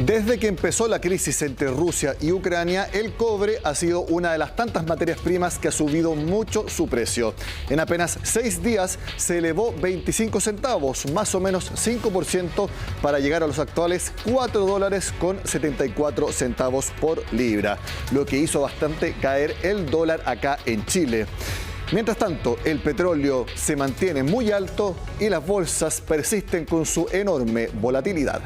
Desde que empezó la crisis entre Rusia y Ucrania, el cobre ha sido una de las tantas materias primas que ha subido mucho su precio. En apenas 6 días se elevó 25 centavos, más o menos 5%, para llegar a los actuales $4.74 por libra, lo que hizo bastante caer el dólar acá en Chile. Mientras tanto, el petróleo se mantiene muy alto y las bolsas persisten con su enorme volatilidad.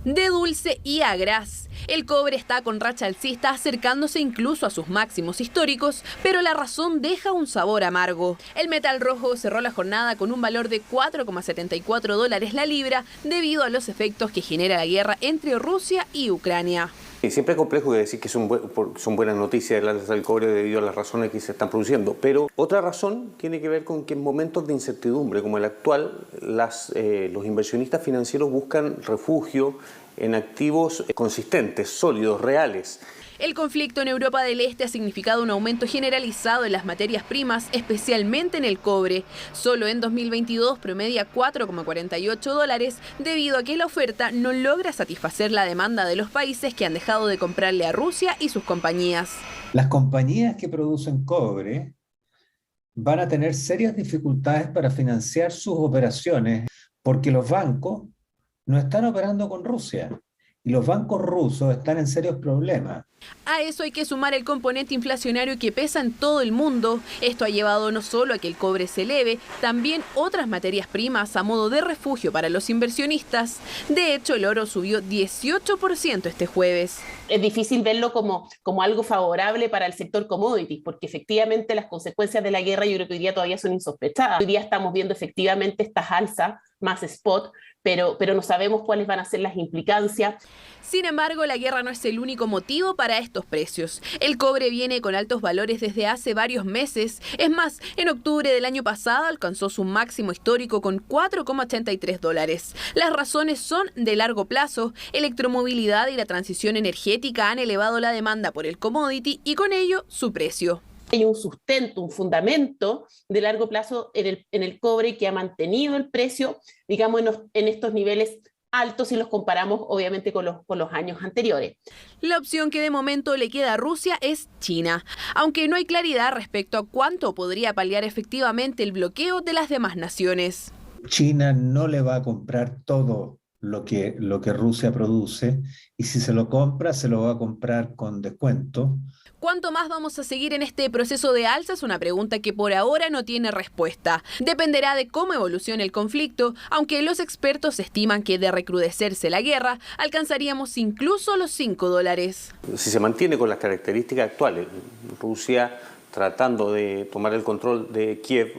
De dulce y a gras, el cobre está con racha alcista, acercándose incluso a sus máximos históricos, pero la razón deja un sabor amargo. El metal rojo cerró la jornada con un valor de $4,74 la libra debido a los efectos que genera la guerra entre Rusia y Ucrania. Y siempre es complejo decir que son buenas noticias el alza del cobre debido a las razones que se están produciendo, pero otra razón tiene que ver con que en momentos de incertidumbre como el actual, los inversionistas financieros buscan refugio en activos consistentes, sólidos, reales. El conflicto en Europa del Este ha significado un aumento generalizado en las materias primas, especialmente en el cobre. Solo en 2022 promedia $4,48 debido a que la oferta no logra satisfacer la demanda de los países que han dejado de comprarle a Rusia y sus compañías. Las compañías que producen cobre van a tener serias dificultades para financiar sus operaciones porque los bancos no están operando con Rusia. Y los bancos rusos están en serios problemas. A eso hay que sumar el componente inflacionario que pesa en todo el mundo. Esto ha llevado no solo a que el cobre se eleve, también otras materias primas a modo de refugio para los inversionistas. De hecho, el oro subió 18% este jueves. Es difícil verlo como algo favorable para el sector commodities, porque efectivamente las consecuencias de la guerra yo creo que hoy día todavía son insospechadas. Hoy día estamos viendo efectivamente estas alzas más spot, pero no sabemos cuáles van a ser las implicancias. Sin embargo, la guerra no es el único motivo para estos precios. El cobre viene con altos valores desde hace varios meses. Es más, en octubre del año pasado alcanzó su máximo histórico con $4,83. Las razones son de largo plazo. Electromovilidad y la transición energética han elevado la demanda por el commodity y con ello su precio. Hay un sustento, un fundamento de largo plazo en el cobre que ha mantenido el precio, digamos, en estos niveles altos si los comparamos obviamente con los años anteriores. La opción que de momento le queda a Rusia es China, aunque no hay claridad respecto a cuánto podría paliar efectivamente el bloqueo de las demás naciones. China no le va a comprar todo lo que Rusia produce, y si se lo compra, se lo va a comprar con descuento. ¿Cuánto más vamos a seguir en este proceso de alza? Es una pregunta que por ahora no tiene respuesta. Dependerá de cómo evolucione el conflicto, aunque los expertos estiman que de recrudecerse la guerra, alcanzaríamos incluso los $5. Si se mantiene con las características actuales, Rusia tratando de tomar el control de Kiev,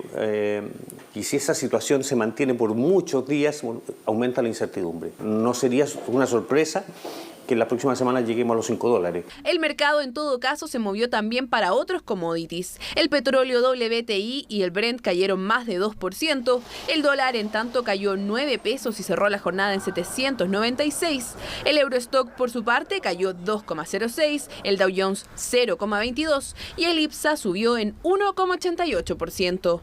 y si esa situación se mantiene por muchos días, aumenta la incertidumbre. No sería una sorpresa que en las próximas semanas lleguemos a los $5. El mercado en todo caso se movió también para otros commodities. El petróleo WTI y el Brent cayeron más de 2%. El dólar en tanto cayó 9 pesos y cerró la jornada en 796. El Eurostock por su parte cayó 2,06, el Dow Jones 0,22 y el IPSA subió en 1,88%.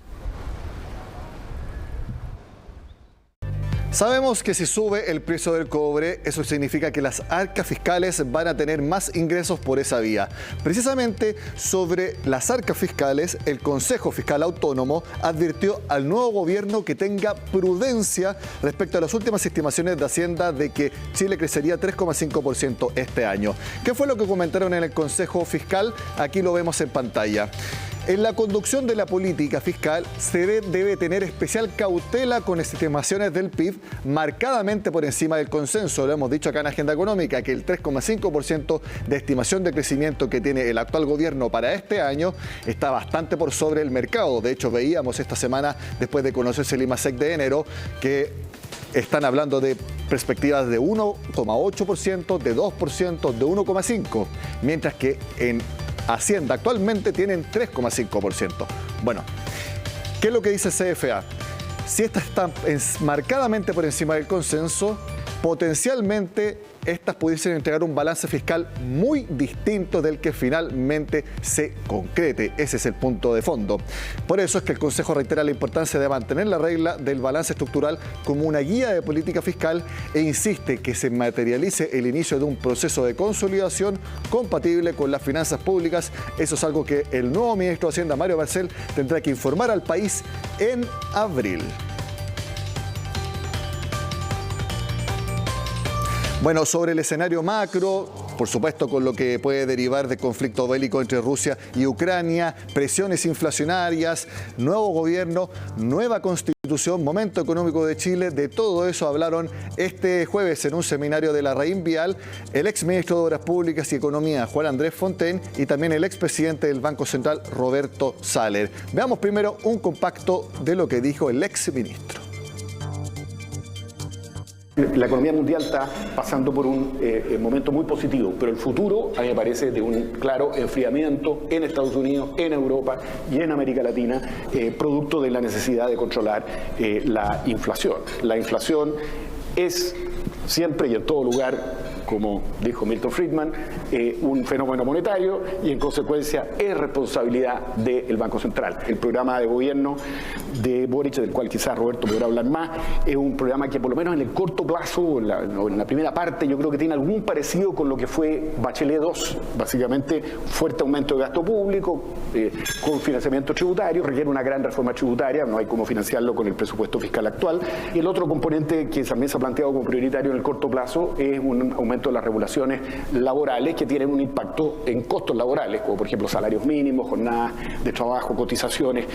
Sabemos que si sube el precio del cobre, eso significa que las arcas fiscales van a tener más ingresos por esa vía. Precisamente sobre las arcas fiscales, el Consejo Fiscal Autónomo advirtió al nuevo gobierno que tenga prudencia respecto a las últimas estimaciones de Hacienda de que Chile crecería 3,5% este año. ¿Qué fue lo que comentaron en el Consejo Fiscal? Aquí lo vemos en pantalla. En la conducción de la política fiscal se debe tener especial cautela con estimaciones del PIB marcadamente por encima del consenso. Lo hemos dicho acá en Agenda Económica, que el 3,5% de estimación de crecimiento que tiene el actual gobierno para este año está bastante por sobre el mercado. De hecho, veíamos esta semana, después de conocerse el IMASEC de enero, que están hablando de perspectivas de 1,8%, de 2%, de 1,5%, mientras que en Hacienda actualmente tienen 3,5%. Bueno, ¿qué es lo que dice CFA? Si esta está marcadamente por encima del consenso, potencialmente estas pudiesen entregar un balance fiscal muy distinto del que finalmente se concrete. Ese es el punto de fondo. Por eso es que el Consejo reitera la importancia de mantener la regla del balance estructural como una guía de política fiscal e insiste que se materialice el inicio de un proceso de consolidación compatible con las finanzas públicas. Eso es algo que el nuevo ministro de Hacienda, Mario Marcel, tendrá que informar al país en abril. Bueno, sobre el escenario macro, por supuesto con lo que puede derivar de conflicto bélico entre Rusia y Ucrania, presiones inflacionarias, nuevo gobierno, nueva constitución, momento económico de Chile, de todo eso hablaron este jueves en un seminario de la Raín Vial el exministro de Obras Públicas y Economía, Juan Andrés Fontaine, y también el expresidente del Banco Central, Roberto Saller. Veamos primero un compacto de lo que dijo el exministro. La economía mundial está pasando por un momento muy positivo, pero el futuro, a mí me parece, de un claro enfriamiento en Estados Unidos, en Europa y en América Latina, producto de la necesidad de controlar la inflación. La inflación es siempre y en todo lugar, como dijo Milton Friedman, un fenómeno monetario y en consecuencia es responsabilidad del Banco Central. El programa de gobierno de Boric, del cual quizás Roberto podrá hablar más, es un programa que por lo menos en el corto plazo, en la primera parte, yo creo que tiene algún parecido con lo que fue Bachelet II. Básicamente, fuerte aumento de gasto público, con financiamiento tributario, requiere una gran reforma tributaria, no hay cómo financiarlo con el presupuesto fiscal actual. Y el otro componente que también se ha planteado como prioritario en el corto plazo es un aumento de las regulaciones laborales que tienen un impacto en costos laborales, como por ejemplo salarios mínimos, jornadas de trabajo, cotizaciones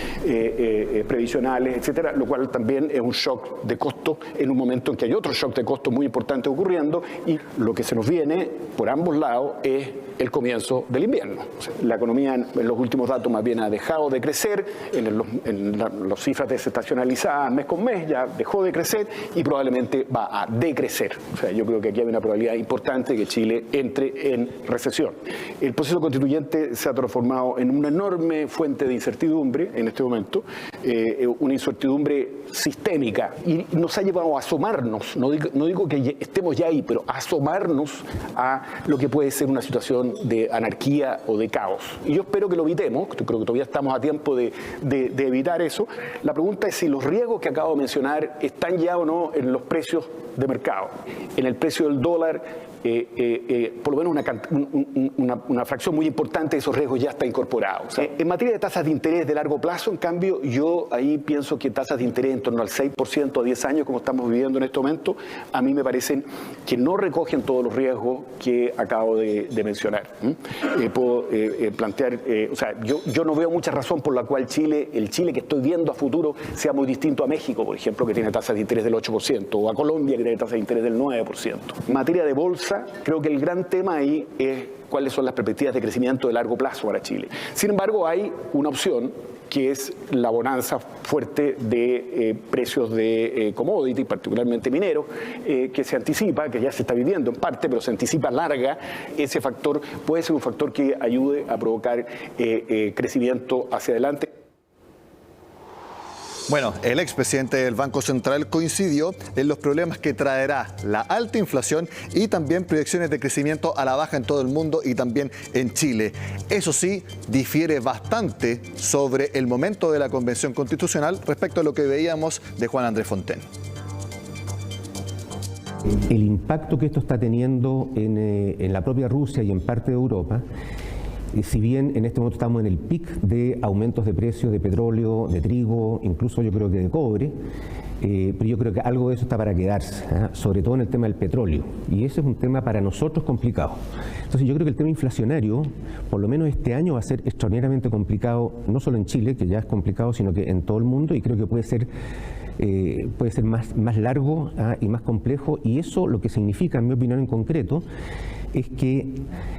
previsionales, etcétera, lo cual también es un shock de costo en un momento en que hay otro shock de costo muy importante ocurriendo, y lo que se nos viene por ambos lados es el comienzo del invierno. O sea, la economía en los últimos datos más bien ha dejado de crecer, en las cifras desestacionalizadas mes con mes ya dejó de crecer y probablemente va a decrecer. O sea, yo creo que aquí hay una probabilidad importante de que Chile entre en recesión. El proceso constituyente se ha transformado en una enorme fuente de incertidumbre en este momento, una incertidumbre sistémica, y nos ha llevado a asomarnos, no digo que estemos ya ahí, pero a asomarnos a lo que puede ser una situación de anarquía o de caos. Y yo espero que lo evitemos, creo que todavía estamos a tiempo de evitar eso. La pregunta es si los riesgos que acabo de mencionar están ya o no en los precios de mercado. En el precio del dólar, por lo menos una fracción muy importante de esos riesgos ya está incorporada. O sea, en materia de tasas de interés de largo plazo, en cambio, yo ahí pienso que tasas de interés en torno al 6% a 10 años, como estamos viviendo en este momento, a mí me parecen que no recogen todos los riesgos que acabo de mencionar. Puedo plantear, o sea, yo no veo mucha razón por la cual el Chile que estoy viendo a futuro sea muy distinto a México, por ejemplo, que tiene tasas de interés del 8%, o a Colombia, que tiene tasas de interés del 9%. En materia de bolsa, creo que el gran tema ahí es cuáles son las perspectivas de crecimiento de largo plazo para Chile. Sin embargo, hay una opción que es la bonanza fuerte de precios de commodity, particularmente mineros, que se anticipa, que ya se está viviendo en parte, pero se anticipa larga. Ese factor puede ser un factor que ayude a provocar crecimiento hacia adelante. Bueno, el expresidente del Banco Central coincidió en los problemas que traerá la alta inflación y también proyecciones de crecimiento a la baja en todo el mundo y también en Chile. Eso sí, difiere bastante sobre el momento de la Convención Constitucional respecto a lo que veíamos de Juan Andrés Fontaine. El impacto que esto está teniendo en la propia Rusia y en parte de Europa, si bien en este momento estamos en el pic de aumentos de precios de petróleo, de trigo, incluso yo creo que de cobre, pero yo creo que algo de eso está para quedarse, sobre todo en el tema del petróleo, y ese es un tema para nosotros complicado. Entonces yo creo que el tema inflacionario, por lo menos este año, va a ser extraordinariamente complicado, no solo en Chile, que ya es complicado, sino que en todo el mundo, y creo que puede ser más largo y más complejo, y eso lo que significa, en mi opinión en concreto, es que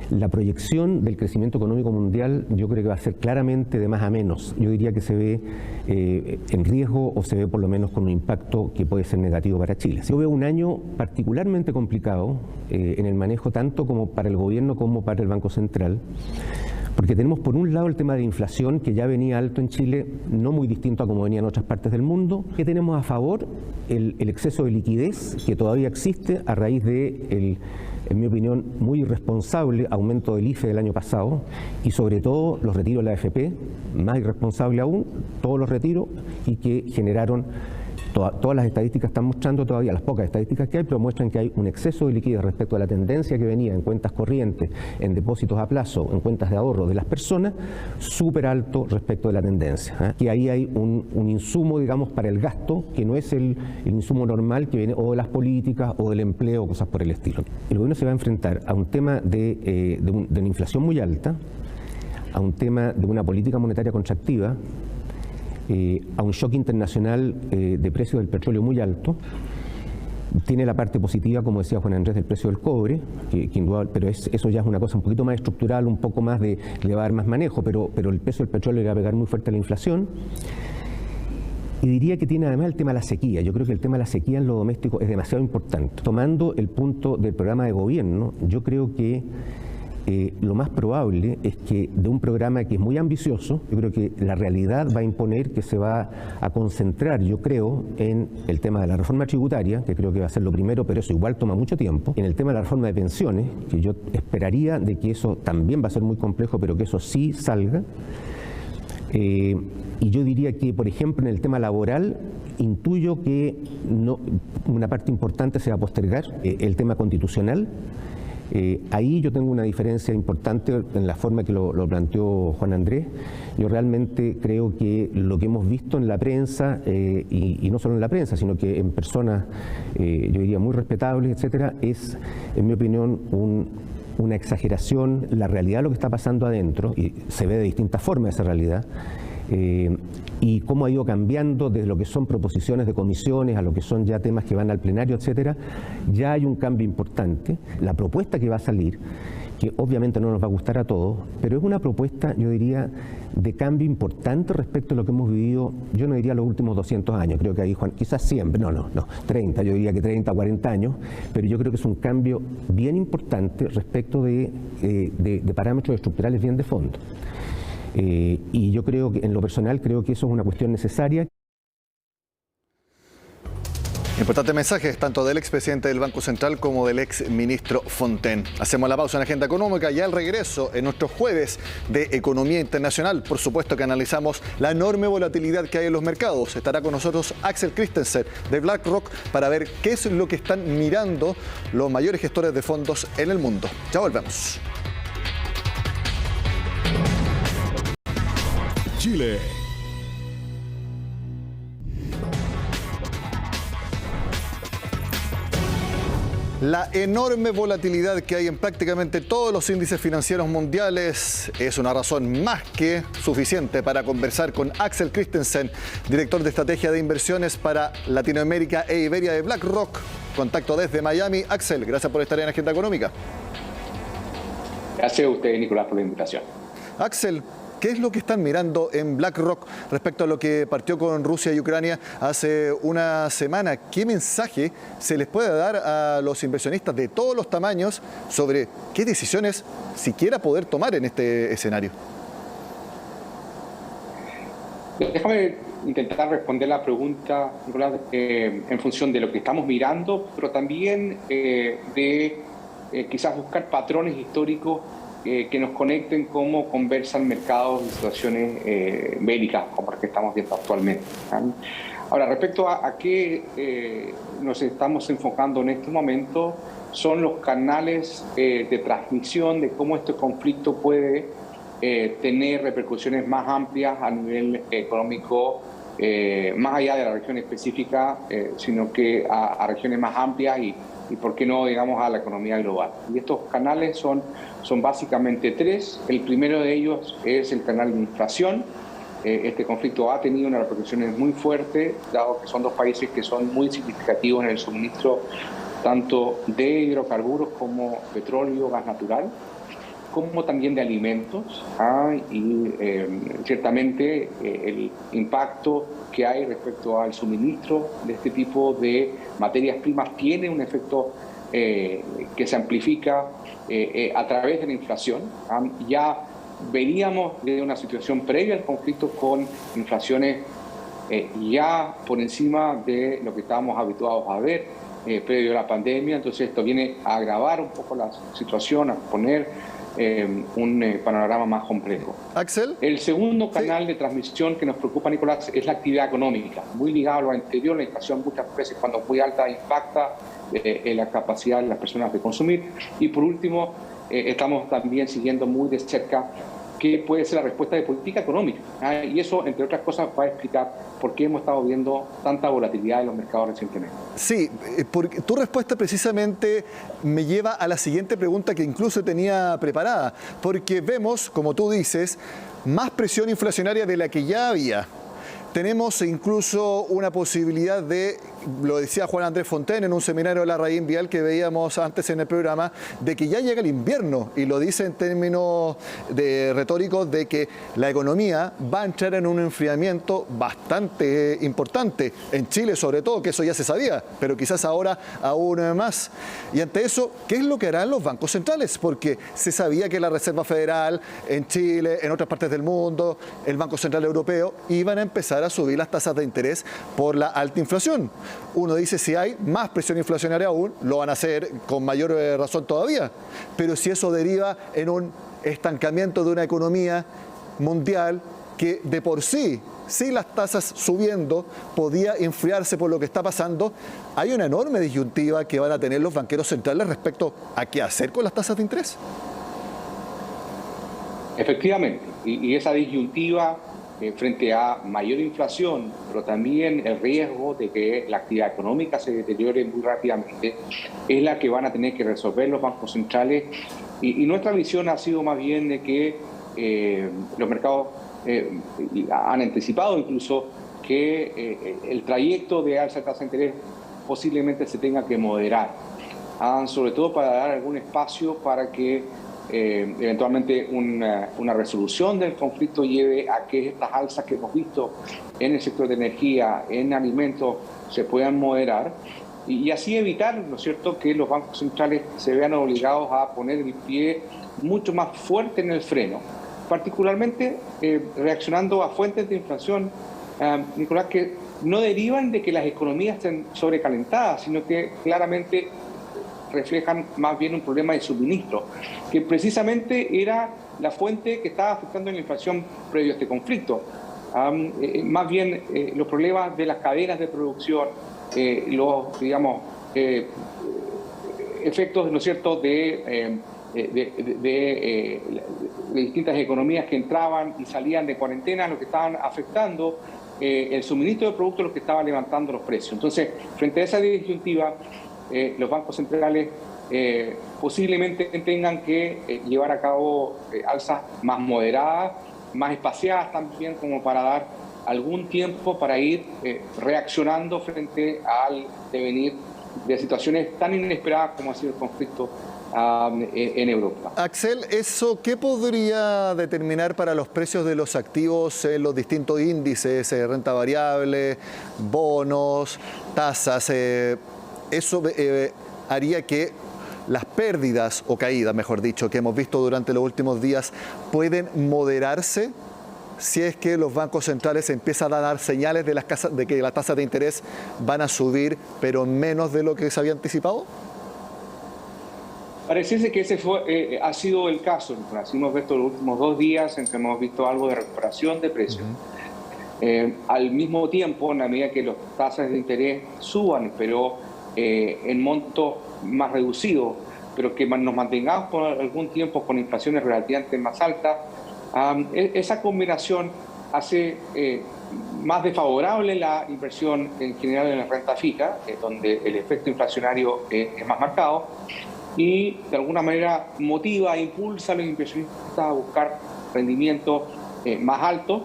la proyección del crecimiento económico mundial yo creo que va a ser claramente de más a menos. Yo diría que se ve en riesgo, o se ve por lo menos con un impacto que puede ser negativo para Chile. Yo veo un año particularmente complicado en el manejo tanto como para el gobierno como para el Banco Central, Porque tenemos por un lado el tema de inflación, que ya venía alto en Chile, no muy distinto a como venía en otras partes del mundo. ¿Qué tenemos a favor? El exceso de liquidez que todavía existe a raíz de, en mi opinión, muy irresponsable aumento del IFE del año pasado, y sobre todo los retiros de la AFP, más irresponsable aún, todos los retiros, y que generaron, todas las estadísticas están mostrando todavía, las pocas estadísticas que hay, pero muestran que hay un exceso de liquidez respecto a la tendencia que venía en cuentas corrientes, en depósitos a plazo, en cuentas de ahorro de las personas, súper alto respecto de la tendencia. Que ahí hay un insumo, digamos, para el gasto, que no es el insumo normal que viene o de las políticas o del empleo o cosas por el estilo. El gobierno se va a enfrentar a un tema de una inflación muy alta, a un tema de una política monetaria contractiva, a un shock internacional de precios del petróleo muy alto. Tiene la parte positiva, como decía Juan Andrés, del precio del cobre, pero eso ya es una cosa un poquito más estructural, un poco más le va a dar más manejo, pero el precio del petróleo le va a pegar muy fuerte a la inflación. Y diría que tiene además el tema de la sequía. Yo creo que el tema de la sequía en lo doméstico es demasiado importante. Tomando el punto del programa de gobierno, yo creo que lo más probable es que de un programa que es muy ambicioso, yo creo que la realidad va a imponer que se va a concentrar, yo creo, en el tema de la reforma tributaria, que creo que va a ser lo primero, pero eso igual toma mucho tiempo, en el tema de la reforma de pensiones, que yo esperaría de que eso también va a ser muy complejo, pero que eso sí salga. Y yo diría que, por ejemplo, en el tema laboral, intuyo que una parte importante se va a postergar, el tema constitucional. Ahí yo tengo una diferencia importante en la forma que lo planteó Juan Andrés. Yo realmente creo que lo que hemos visto en la prensa, y no solo en la prensa, sino que en personas, yo diría, muy respetables, etcétera, es, en mi opinión, una exageración. La realidad de lo que está pasando adentro, y se ve de distintas formas esa realidad, y cómo ha ido cambiando desde lo que son proposiciones de comisiones a lo que son ya temas que van al plenario, etcétera. Ya hay un cambio importante. La propuesta que va a salir, que obviamente no nos va a gustar a todos, pero es una propuesta, yo diría, de cambio importante respecto a lo que hemos vivido, yo no diría los últimos 200 años, creo que ahí, Juan, quizás 100, no, 30, yo diría que 30, 40 años, pero yo creo que es un cambio bien importante respecto de parámetros estructurales bien de fondo. Y yo creo que, en lo personal, creo que eso es una cuestión necesaria. Importantes mensajes tanto del expresidente del Banco Central como del exministro Fontaine. Hacemos la pausa en Agenda Económica y al regreso, en nuestro jueves de Economía Internacional, por supuesto que analizamos la enorme volatilidad que hay en los mercados. Estará con nosotros Axel Christensen de BlackRock para ver qué es lo que están mirando los mayores gestores de fondos en el mundo. Ya volvemos. Chile. La enorme volatilidad que hay en prácticamente todos los índices financieros mundiales es una razón más que suficiente para conversar con Axel Christensen, director de estrategia de inversiones para Latinoamérica e Iberia de BlackRock. Contacto desde Miami. Axel, gracias por estar en Agenda Económica. Gracias a usted, Nicolás, por la invitación. Axel, ¿qué es lo que están mirando en BlackRock respecto a lo que partió con Rusia y Ucrania hace una semana? ¿Qué mensaje se les puede dar a los inversionistas de todos los tamaños sobre qué decisiones siquiera poder tomar en este escenario? Déjame intentar responder la pregunta, Nicolás, en función de lo que estamos mirando, pero también quizás buscar patrones históricos que nos conecten cómo conversan mercados en situaciones bélicas como las que estamos viendo actualmente. Ahora, respecto a qué nos estamos enfocando en este momento, son los canales de transmisión de cómo este conflicto puede tener repercusiones más amplias a nivel económico, más allá de la región específica, sino que a regiones más amplias y por qué no, digamos, a la economía global. Y estos canales son básicamente tres. El primero de ellos es el canal de inflación. Este conflicto ha tenido unas repercusiones muy fuertes, dado que son dos países que son muy significativos en el suministro tanto de hidrocarburos como petróleo, gas natural, como también de alimentos, y ciertamente el impacto que hay respecto al suministro de este tipo de materias primas tiene un efecto que se amplifica a través de la inflación. Ya veníamos de una situación previa al conflicto con inflaciones ya por encima de lo que estábamos habituados a ver previo a la pandemia. Entonces esto viene a agravar un poco la situación, a poner un panorama más complejo. Axel. El segundo canal de transmisión que nos preocupa, Nicolás, es la actividad económica, muy ligado a lo anterior. La inflación muchas veces, cuando es muy alta, impacta en la capacidad de las personas de consumir. Y por último, estamos también siguiendo muy de cerca qué puede ser la respuesta de política económica. Y eso, entre otras cosas, va a explicar por qué hemos estado viendo tanta volatilidad en los mercados recientemente. Sí, porque tu respuesta precisamente me lleva a la siguiente pregunta que incluso tenía preparada, porque vemos, como tú dices, más presión inflacionaria de la que ya había. Tenemos incluso una posibilidad de, lo decía Juan Andrés Fontaine en un seminario de la Larraín Vial que veíamos antes en el programa, de que ya llega el invierno, y lo dice en términos retóricos de que la economía va a entrar en un enfriamiento bastante importante, en Chile sobre todo, que eso ya se sabía, pero quizás ahora aún más. Y ante eso, ¿qué es lo que harán los bancos centrales? Porque se sabía que la Reserva Federal en Chile, en otras partes del mundo, el Banco Central Europeo, iban a empezar a subir las tasas de interés por la alta inflación. Uno dice, si hay más presión inflacionaria aún, lo van a hacer con mayor razón todavía. Pero si eso deriva en un estancamiento de una economía mundial que de por sí, si las tasas subiendo, podía enfriarse por lo que está pasando, hay una enorme disyuntiva que van a tener los banqueros centrales respecto a qué hacer con las tasas de interés. Efectivamente, y esa disyuntiva frente a mayor inflación, pero también el riesgo de que la actividad económica se deteriore muy rápidamente, es la que van a tener que resolver los bancos centrales. Y nuestra visión ha sido más bien de que los mercados han anticipado incluso que el trayecto de alza de tasa de interés posiblemente se tenga que moderar, sobre todo para dar algún espacio para que eventualmente una resolución del conflicto lleve a que estas alzas que hemos visto en el sector de energía, en alimentos, se puedan moderar y así evitar, ¿no es cierto?, que los bancos centrales se vean obligados a poner el pie mucho más fuerte en el freno, particularmente reaccionando a fuentes de inflación, Nicolás, que no derivan de que las economías estén sobrecalentadas, sino que claramente reflejan más bien un problema de suministro, que precisamente era la fuente que estaba afectando la inflación previo a este conflicto. Más bien los problemas de las cadenas de producción, los, digamos, efectos, ¿no es cierto?, de distintas economías que entraban y salían de cuarentena, lo que estaban afectando el suministro de productos, los que estaban levantando los precios. Entonces, frente a esa disyuntiva, los bancos centrales posiblemente tengan que llevar a cabo alzas más moderadas, más espaciadas también, como para dar algún tiempo para ir reaccionando frente al devenir de situaciones tan inesperadas como ha sido el conflicto en Europa. Axel, ¿eso qué podría determinar para los precios de los activos en los distintos índices, renta variable, bonos, tasas? ¿Eso haría que las pérdidas, o caídas, mejor dicho, que hemos visto durante los últimos días, pueden moderarse si es que los bancos centrales empiezan a dar señales de que las tasas de interés van a subir, pero menos de lo que se había anticipado? Pareciese que ese ha sido el caso. Así hemos visto los últimos 2 días en que hemos visto algo de recuperación de precios. Al mismo tiempo, en la medida que las tasas de interés suban, pero en montos más reducidos, pero que nos mantengamos por algún tiempo con inflaciones relativamente más altas, esa combinación hace más desfavorable la inversión en general en la renta fija, donde el efecto inflacionario es más marcado, y de alguna manera motiva e impulsa a los inversionistas a buscar rendimientos más altos,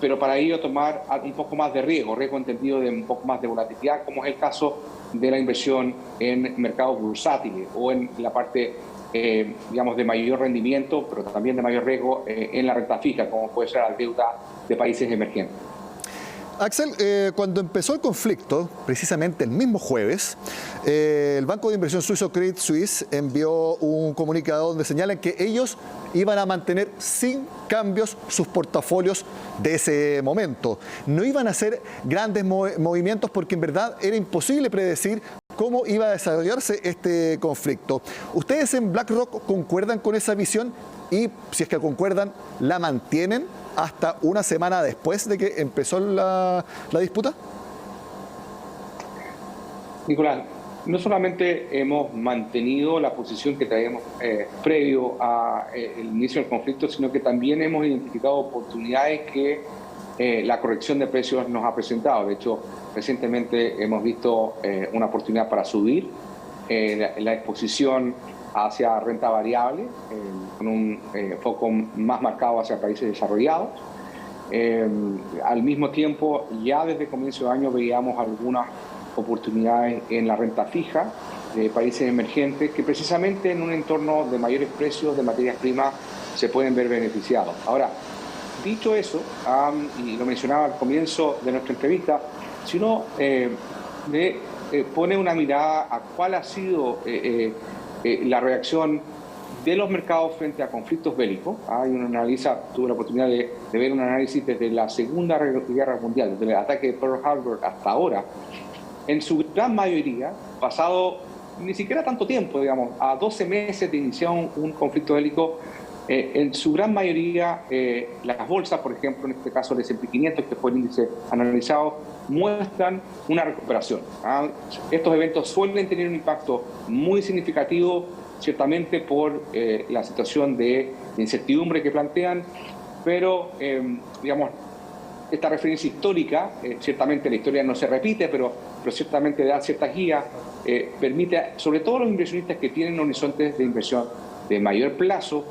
pero para ello tomar un poco más de riesgo entendido de un poco más de volatilidad, como es el caso de la inversión en mercados bursátiles o en la parte, digamos, de mayor rendimiento, pero también de mayor riesgo en la renta fija, como puede ser la deuda de países emergentes. Axel, cuando empezó el conflicto, precisamente el mismo jueves, el banco de inversión suizo Credit Suisse envió un comunicado donde señalan que ellos iban a mantener sin cambios sus portafolios de ese momento. No iban a hacer grandes movimientos porque en verdad era imposible predecir cómo iba a desarrollarse este conflicto. ¿Ustedes en BlackRock concuerdan con esa visión? Y si es que concuerdan, ¿la mantienen hasta una semana después de que empezó la disputa? Nicolás, no solamente hemos mantenido la posición que traíamos previo al inicio del conflicto, sino que también hemos identificado oportunidades que la corrección de precios nos ha presentado. De hecho, recientemente hemos visto una oportunidad para subir la exposición hacia renta variable, con un foco más marcado hacia países desarrollados. Al mismo tiempo, ya desde comienzo de año veíamos algunas oportunidades en la renta fija de países emergentes que precisamente en un entorno de mayores precios de materias primas se pueden ver beneficiados. Ahora, dicho eso, y lo mencionaba al comienzo de nuestra entrevista, si uno pone una mirada a cuál ha sido la reacción de los mercados frente a conflictos bélicos. Tuve la oportunidad de ver un análisis desde la Segunda Guerra Mundial, desde el ataque de Pearl Harbor hasta ahora. En su gran mayoría, pasado ni siquiera tanto tiempo, digamos, a 12 meses de iniciar un conflicto bélico, en su gran mayoría las bolsas, por ejemplo, en este caso el S&P 500, que fue el índice analizado, muestran una recuperación. Estos eventos suelen tener un impacto muy significativo, ciertamente por la situación de incertidumbre que plantean, pero, digamos, esta referencia histórica, ciertamente la historia no se repite, pero ciertamente da ciertas guías, permite, sobre todo a los inversionistas que tienen horizontes de inversión de mayor plazo,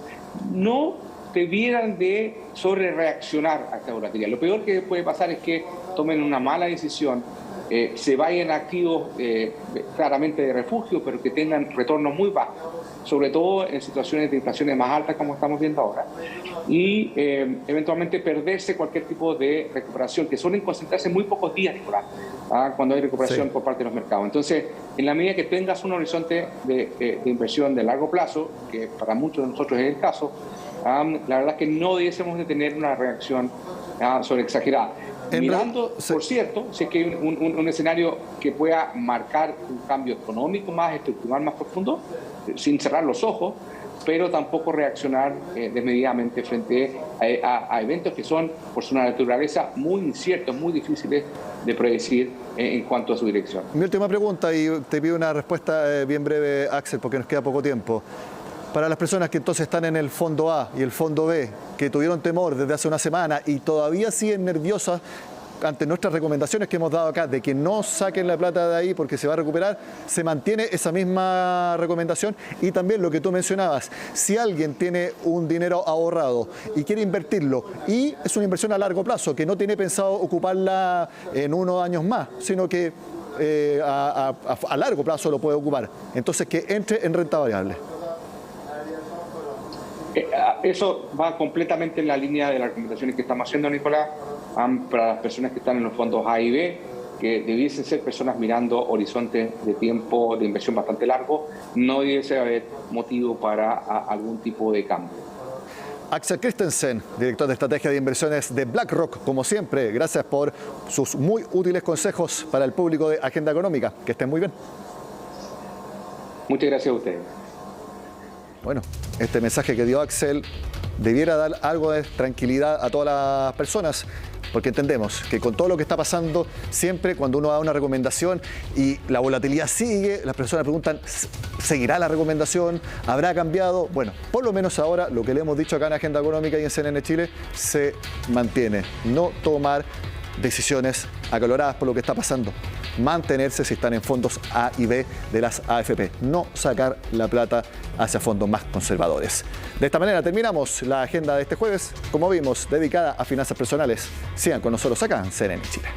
no debieran de sobre reaccionar a esta volatilidad. Lo peor que puede pasar es que tomen una mala decisión, se vayan a activos claramente de refugio, pero que tengan retornos muy bajos, sobre todo en situaciones de inflaciones más altas como estamos viendo ahora, y eventualmente perderse cualquier tipo de recuperación, que suelen concentrarse en muy pocos días, Nicolás, cuando hay recuperación por parte de los mercados. Entonces, en la medida que tengas un horizonte de inversión de largo plazo, que para muchos de nosotros es el caso, la verdad es que no debiésemos de tener una reacción sobre exagerada. Mirando, por cierto, si es que hay un escenario que pueda marcar un cambio económico más estructural, más profundo, sin cerrar los ojos, pero tampoco reaccionar desmedidamente frente a eventos que son, por su naturaleza, muy inciertos, muy difíciles de predecir en cuanto a su dirección. Mi última pregunta, y te pido una respuesta bien breve, Axel, porque nos queda poco tiempo. Para las personas que entonces están en el fondo A y el fondo B, que tuvieron temor desde hace una semana y todavía siguen nerviosas ante nuestras recomendaciones que hemos dado acá, de que no saquen la plata de ahí porque se va a recuperar, se mantiene esa misma recomendación. Y también lo que tú mencionabas, si alguien tiene un dinero ahorrado y quiere invertirlo, y es una inversión a largo plazo, que no tiene pensado ocuparla en 1 años más, sino que a largo plazo lo puede ocupar, entonces que entre en renta variable. Eso va completamente en la línea de las recomendaciones que estamos haciendo, Nicolás, para las personas que están en los fondos A y B, que debiesen ser personas mirando horizontes de tiempo de inversión bastante largo, no debiese haber motivo para algún tipo de cambio. Axel Christensen, director de estrategia de inversiones de BlackRock, como siempre, gracias por sus muy útiles consejos para el público de Agenda Económica. Que estén muy bien. Muchas gracias a ustedes. Bueno, este mensaje que dio Axel debiera dar algo de tranquilidad a todas las personas, porque entendemos que con todo lo que está pasando, siempre cuando uno da una recomendación y la volatilidad sigue, las personas preguntan, ¿seguirá la recomendación? ¿Habrá cambiado? Bueno, por lo menos ahora lo que le hemos dicho acá en Agenda Económica y en CNN Chile se mantiene. No tomar decisiones acaloradas por lo que está pasando. Mantenerse si están en fondos A y B de las AFP. No sacar la plata hacia fondos más conservadores. De esta manera terminamos la agenda de este jueves, como vimos, dedicada a finanzas personales. Sigan con nosotros acá en CNN Chile.